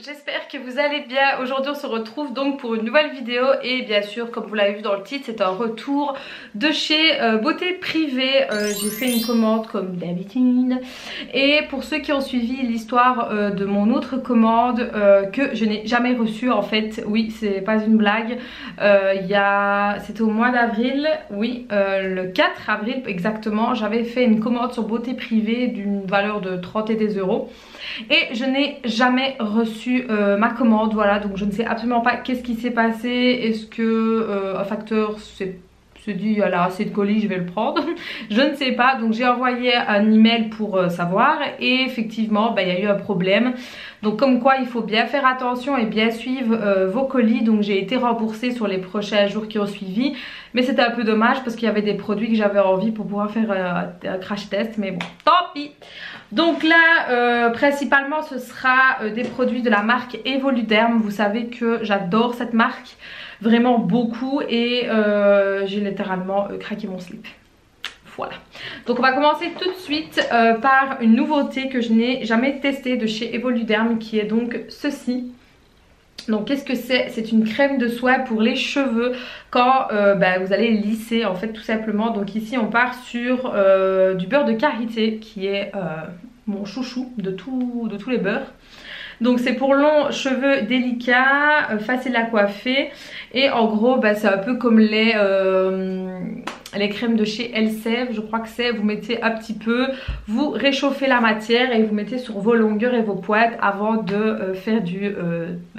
j'espère que vous allez bien. Aujourd'hui on se retrouve donc pour une nouvelle vidéo et bien sûr comme vous l'avez vu dans le titre c'est un retour de chez Beauté Privée. J'ai fait une commande comme d'habitude et pour ceux qui ont suivi l'histoire de mon autre commande que je n'ai jamais reçue en fait, oui c'est pas une blague, c'était au mois d'avril, oui le 4 avril exactement, j'avais fait une commande sur Beauté Privée d'une valeur de 30 et des euros. Et je n'ai jamais reçu ma commande, voilà, donc je ne sais absolument pas qu'est-ce qui s'est passé. Est-ce que un facteur se dit elle a assez de colis, je vais le prendre. Je ne sais pas, donc j'ai envoyé un email pour savoir et effectivement il y a eu un problème. Donc comme quoi il faut bien faire attention et bien suivre vos colis. Donc j'ai été remboursée sur les prochains jours qui ont suivi, mais c'était un peu dommage parce qu'il y avait des produits que j'avais envie pour pouvoir faire un crash test, mais bon tant pis. Donc là principalement ce sera des produits de la marque Evoluderm. Vous savez que j'adore cette marque vraiment beaucoup et j'ai littéralement craqué mon slip. Voilà, donc on va commencer tout de suite par une nouveauté que je n'ai jamais testée de chez Evoluderm, qui est donc ceci. Donc qu'est-ce que c'est? C'est une crème de soie pour les cheveux quand vous allez lisser en fait tout simplement. Donc ici on part sur du beurre de karité qui est mon chouchou de tous les beurres. Donc c'est pour longs cheveux délicats, facile à coiffer et en gros c'est un peu comme les crèmes de chez Elseve, je crois que c'est, vous mettez un petit peu, vous réchauffez la matière et vous mettez sur vos longueurs et vos pointes avant de faire du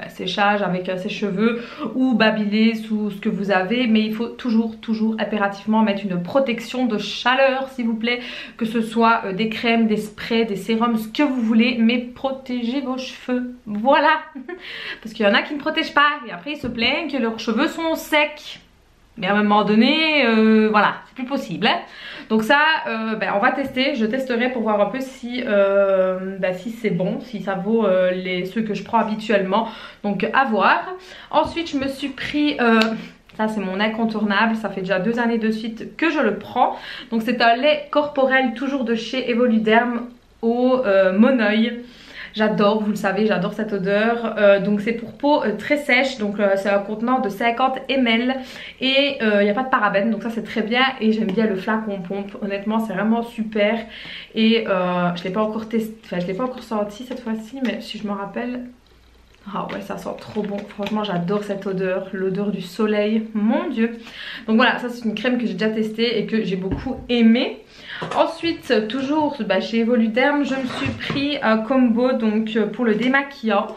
séchage avec ses cheveux ou babyler sous ce que vous avez. Mais il faut toujours impérativement mettre une protection de chaleur s'il vous plaît, que ce soit des crèmes, des sprays, des sérums, ce que vous voulez, mais protégez vos cheveux, voilà. Parce qu'il y en a qui ne protègent pas et après ils se plaignent que leurs cheveux sont secs. Mais à un moment donné, voilà, c'est plus possible. Hein. Donc ça, on va tester. Je testerai pour voir un peu si c'est bon, si ça vaut ceux que je prends habituellement. Donc à voir. Ensuite, je me suis pris... ça c'est mon incontournable, ça fait déjà 2 années de suite que je le prends. Donc c'est un lait corporel toujours de chez Evoluderm au monoeil. J'adore, vous le savez, j'adore cette odeur. Donc c'est pour peau très sèche, donc c'est un contenant de 50 ml et il n'y a pas de parabènes, donc ça c'est très bien. Et j'aime bien le flacon pompe, honnêtement c'est vraiment super. Et je ne l'ai pas encore testé, enfin je ne l'ai pas encore senti cette fois-ci, mais si je me rappelle... Ah ouais, ça sent trop bon, franchement j'adore cette odeur, l'odeur du soleil, mon dieu. Donc voilà, ça c'est une crème que j'ai déjà testée et que j'ai beaucoup aimée. Ensuite, toujours chez Evoluderm, je me suis pris un combo donc pour le démaquillant.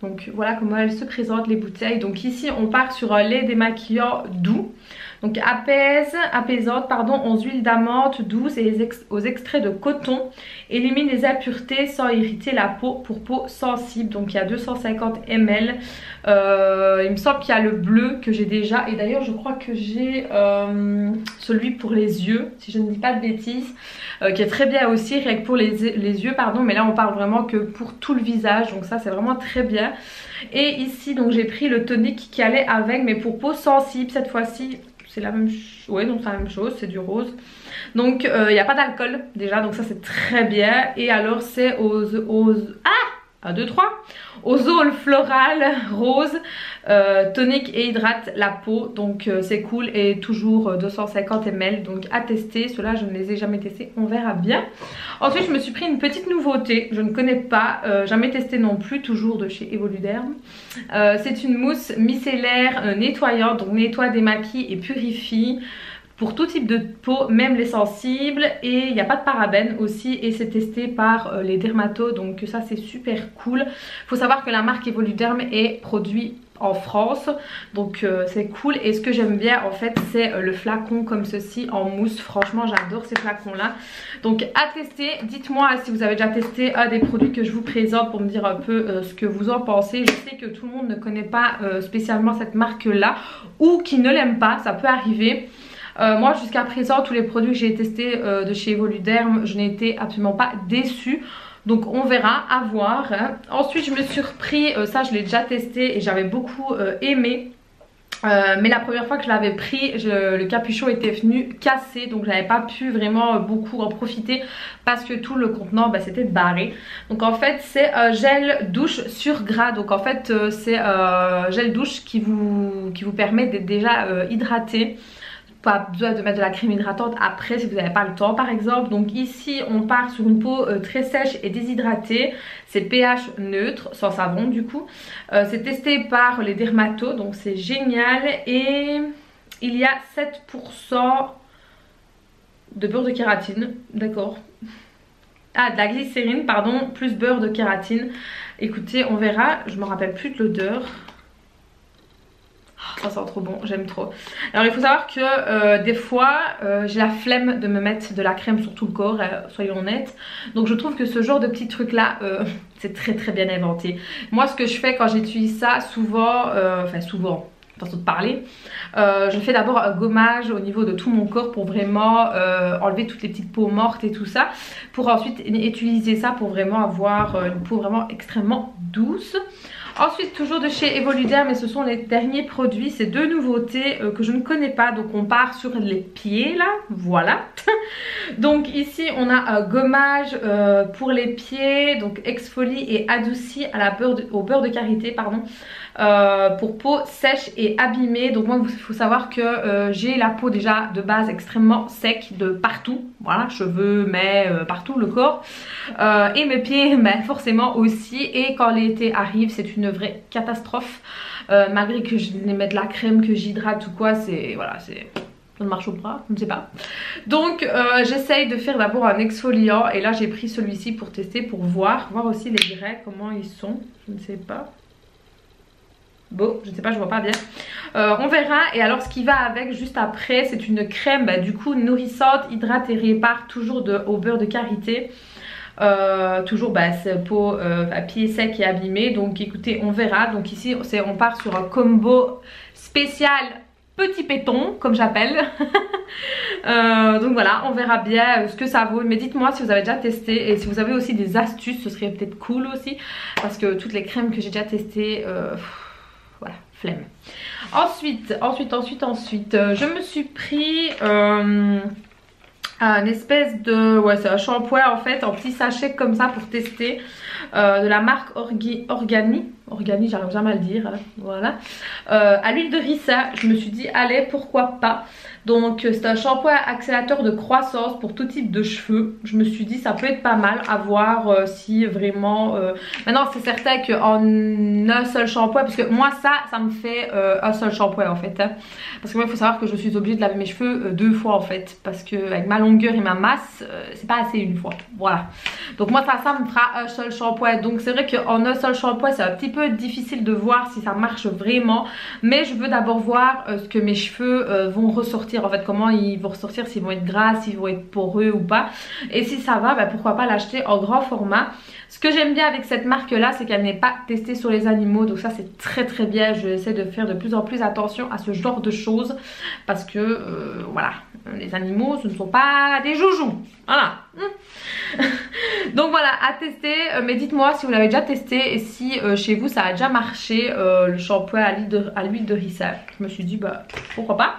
Donc voilà comment elles se présentent les bouteilles. Donc ici on part sur un lait démaquillant doux. Donc apaisante en huile d'amande douce et aux extraits de coton. Élimine les impuretés sans irriter la peau pour peau sensible. Donc il y a 250 ml. Il me semble qu'il y a le bleu que j'ai déjà. Et d'ailleurs je crois que j'ai celui pour les yeux, si je ne dis pas de bêtises. Qui est très bien aussi, rien que pour les yeux pardon. Mais là on parle vraiment que pour tout le visage. Donc ça c'est vraiment très bien. Et ici donc j'ai pris le tonique qui allait avec, mais pour peau sensible cette fois-ci. C'est la même chose, ouais, donc c'est la même chose, c'est du rose. Donc il n'y a pas d'alcool déjà, donc ça c'est très bien. Et alors c'est aux 1, 2, 3 floral rose, tonique et hydrate la peau. Donc c'est cool et toujours 250 ml. Donc à tester, ceux-là je ne les ai jamais testés, on verra bien. Ensuite je me suis pris une petite nouveauté, je ne connais pas, jamais testé non plus, toujours de chez Evoluderm. C'est une mousse micellaire nettoyante, donc nettoie, démaquille et purifie. Pour tout type de peau, même les sensibles, et il n'y a pas de parabènes aussi et c'est testé par les dermatos, donc ça c'est super cool. Faut savoir que la marque Evoluderm est produite en France, donc c'est cool. Et ce que j'aime bien en fait c'est le flacon comme ceci en mousse, franchement j'adore ces flacons là. Donc à tester, dites-moi si vous avez déjà testé un des produits que je vous présente pour me dire un peu ce que vous en pensez. Je sais que tout le monde ne connaît pas spécialement cette marque là ou qui ne l'aime pas, ça peut arriver. Moi jusqu'à présent tous les produits que j'ai testés de chez Evoluderm, je n'ai été absolument pas déçue. Donc on verra, à voir. Ensuite je me suis repris, ça je l'ai déjà testé et j'avais beaucoup aimé. Mais la première fois que je l'avais pris, le capuchon était venu cassé, donc j'avais pas pu vraiment beaucoup en profiter parce que tout le contenant c'était barré. Donc en fait c'est gel douche sur gras, donc en fait c'est gel douche qui vous permet d'être déjà hydraté. Pas besoin de mettre de la crème hydratante après si vous n'avez pas le temps par exemple. Donc ici on part sur une peau très sèche et déshydratée. C'est pH neutre, sans savon du coup. C'est testé par les dermatos, donc c'est génial. Et il y a 7% de beurre de kératine, d'accord. Ah, de la glycérine pardon, plus beurre de kératine. Écoutez, on verra, je me rappelle plus de l'odeur. Ça sent trop bon, j'aime trop. Alors il faut savoir que des fois j'ai la flemme de me mettre de la crème sur tout le corps, soyons honnêtes. Donc je trouve que ce genre de petits trucs là c'est très bien inventé. Moi ce que je fais quand j'utilise ça souvent, façon de parler, je fais d'abord un gommage au niveau de tout mon corps pour vraiment enlever toutes les petites peaux mortes et tout ça, pour ensuite utiliser ça pour vraiment avoir une peau vraiment extrêmement douce. Ensuite toujours de chez Evoluder, mais ce sont les derniers produits, c'est deux nouveautés que je ne connais pas. Donc on part sur les pieds là, voilà. Donc ici on a un gommage pour les pieds, donc exfolie et adouci au beurre de karité pardon. Pour peau sèche et abîmée. Donc moi il faut savoir que j'ai la peau déjà de base extrêmement sec de partout, voilà, cheveux, mais partout le corps, et mes pieds mais forcément aussi. Et quand l'été arrive c'est une vraie catastrophe, malgré que je mets de la crème, que j'hydrate ou quoi, c'est voilà, c'est... ça ne marche pas, je ne sais pas. Donc j'essaye de faire d'abord un exfoliant, et là j'ai pris celui-ci pour tester, pour voir aussi les grès, comment ils sont, je ne sais pas. Bon, je ne sais pas, je vois pas bien. On verra. Et alors ce qui va avec juste après, c'est une crème du coup nourrissante, hydrate et répare, toujours au beurre de karité. Toujours peau à pied sec et abîmé. Donc écoutez, on verra. Donc ici on part sur un combo spécial petit péton comme j'appelle. Donc voilà, on verra bien ce que ça vaut. Mais dites moi si vous avez déjà testé, et si vous avez aussi des astuces, ce serait peut-être cool aussi, parce que toutes les crèmes que j'ai déjà testées, voilà, flemme. Ensuite, je me suis pris un espèce de... ouais, c'est un shampoing en fait, en petit sachet comme ça pour tester, de la marque Organi, j'arrive jamais à le dire, hein, voilà. À l'huile de ricin, je me suis dit, allez, pourquoi pas. Donc c'est un shampoing accélérateur de croissance pour tout type de cheveux. Je me suis dit ça peut être pas mal à voir si vraiment... Maintenant c'est certain qu'en un seul shampoing, parce que moi ça me fait un seul shampoing en fait, hein. Parce que moi il faut savoir que je suis obligée de laver mes cheveux deux fois en fait, parce que avec ma longueur et ma masse c'est pas assez une fois, voilà. Donc moi ça me fera un seul shampoing. Donc c'est vrai qu'en un seul shampoing c'est un petit peu difficile de voir si ça marche vraiment, mais je veux d'abord voir ce que mes cheveux vont ressortir, en fait, comment ils vont ressortir, s'ils vont être gras, s'ils vont être poreux ou pas. Et si ça va, pourquoi pas l'acheter en grand format. Ce que j'aime bien avec cette marque là, c'est qu'elle n'est pas testée sur les animaux, donc ça c'est très bien. Je essaie de faire de plus en plus attention à ce genre de choses, parce que voilà, les animaux ce ne sont pas des joujoux, voilà. Donc voilà, à tester, mais dites moi si vous l'avez déjà testé et si chez vous ça a déjà marché, le shampoing à l'huile de ricin. Je me suis dit pourquoi pas.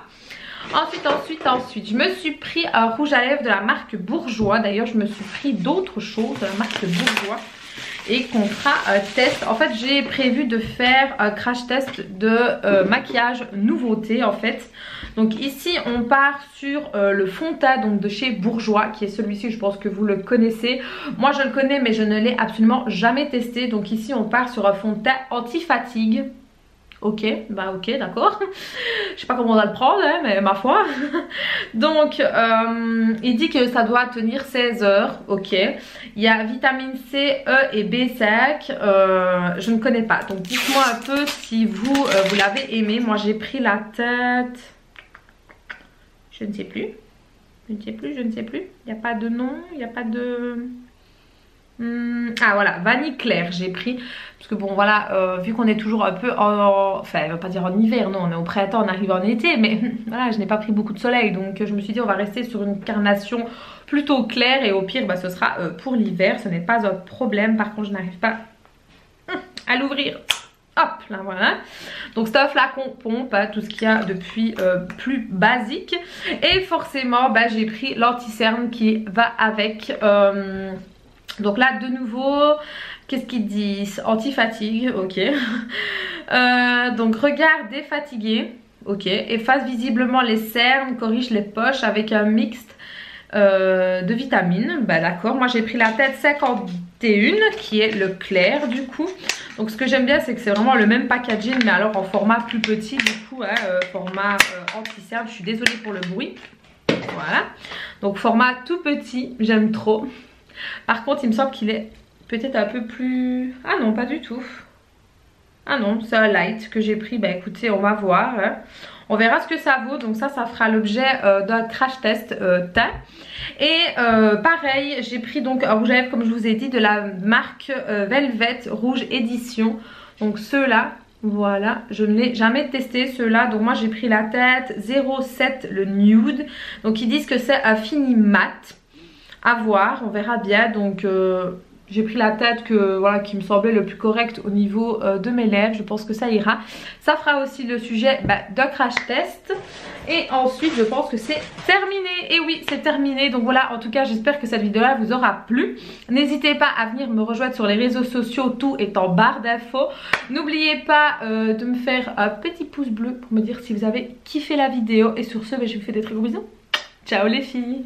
Ensuite, je me suis pris un rouge à lèvres de la marque Bourjois. D'ailleurs, je me suis pris d'autres choses de la marque Bourjois et qu'on fera un test. En fait, j'ai prévu de faire un crash test de maquillage nouveauté en fait. Donc ici, on part sur le fond de teint donc de chez Bourjois, qui est celui-ci, je pense que vous le connaissez. Moi, je le connais, mais je ne l'ai absolument jamais testé. Donc ici, on part sur un fond de teint anti-fatigue. Ok, ok, d'accord. Je sais pas comment on va le prendre, hein, mais ma foi. Donc, il dit que ça doit tenir 16 heures, ok. Il y a vitamine C, E et B5, je ne connais pas. Donc, dites-moi un peu si vous l'avez aimé. Moi, j'ai pris la tête... Je ne sais plus. Il n'y a pas de nom, il n'y a pas de... ah voilà, vanille claire j'ai pris, parce que bon voilà, vu qu'on est toujours un peu enfin on va pas dire en hiver, non, on est au printemps, on arrive en été, mais voilà, je n'ai pas pris beaucoup de soleil, donc je me suis dit on va rester sur une carnation plutôt claire, et au pire ce sera pour l'hiver, ce n'est pas un problème. Par contre je n'arrive pas à l'ouvrir, Hop là voilà. Donc c'est un flacon pompe, hein, tout ce qu'il y a depuis plus basique. Et forcément bah, j'ai pris l'anti-cerne qui va avec. Donc là de nouveau, qu'est-ce qu'ils disent? Anti-fatigue, ok. Donc regard défatigué, ok. Efface visiblement les cernes, corrige les poches avec un mixte de vitamines. Bah d'accord, moi j'ai pris la tête 51 qui est le clair du coup. Donc ce que j'aime bien c'est que c'est vraiment le même packaging mais alors en format plus petit du coup, hein, format anti-cerne. Je suis désolée pour le bruit. Voilà, donc format tout petit, j'aime trop. Par contre il me semble qu'il est peut-être un peu plus... Ah non pas du tout. Ah non c'est un light que j'ai pris. Bah écoutez on va voir, hein. On verra ce que ça vaut. Donc ça fera l'objet d'un crash test teint. Et pareil j'ai pris donc un rouge à lèvres comme je vous ai dit de la marque Velvet Rouge Édition. Donc ceux-là voilà, je ne l'ai jamais testé ceux-là. Donc moi j'ai pris la tête 07 le nude. Donc ils disent que c'est un fini mat. À voir, on verra bien. Donc j'ai pris la tête que, voilà, qui me semblait le plus correct au niveau de mes lèvres. Je pense que ça ira. Ça fera aussi le sujet d'un crash test. Et ensuite je pense que c'est terminé. Et oui c'est terminé. Donc voilà, en tout cas j'espère que cette vidéo là vous aura plu. N'hésitez pas à venir me rejoindre sur les réseaux sociaux. Tout est en barre d'infos. N'oubliez pas de me faire un petit pouce bleu pour me dire si vous avez kiffé la vidéo. Et sur ce je vous fais des très gros bisous. Ciao les filles.